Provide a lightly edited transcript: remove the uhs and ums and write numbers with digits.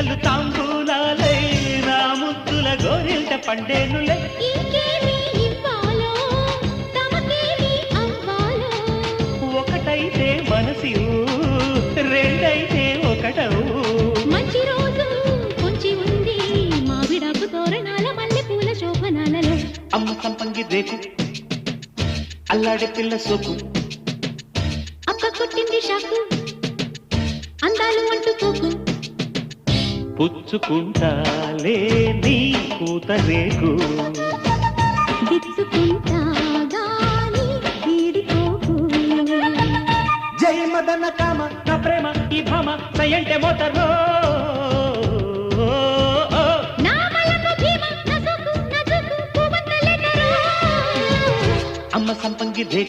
గిన్నెలు తాంబూలాలై నా ముద్దుల గోరింట పండేనులే. ఒకటైతే మనసి రెండైతే ఒకటవు. మంచి రోజు కొంచి ఉంది మావిడాకు తోరణాల మల్లె పూల శోభనాలలో. అమ్మ సంపంగి రేకు అల్లాడే పిల్ల సోకు. అక్క కొట్టింది షాకు అందాలు అంటుకోకు. పుచ్చుకుంటాలే నీ పూత రేకు. దిచ్చుకుంటా గాని వీడిపోకు. జయ మదన కామ నా ప్రేమ ఈ భామ సయంటే మోతరో. నా మలకు భీమ నా సోకు నా జోకు పూవంత లెటరో. అమ్మ సంపంగి రేకు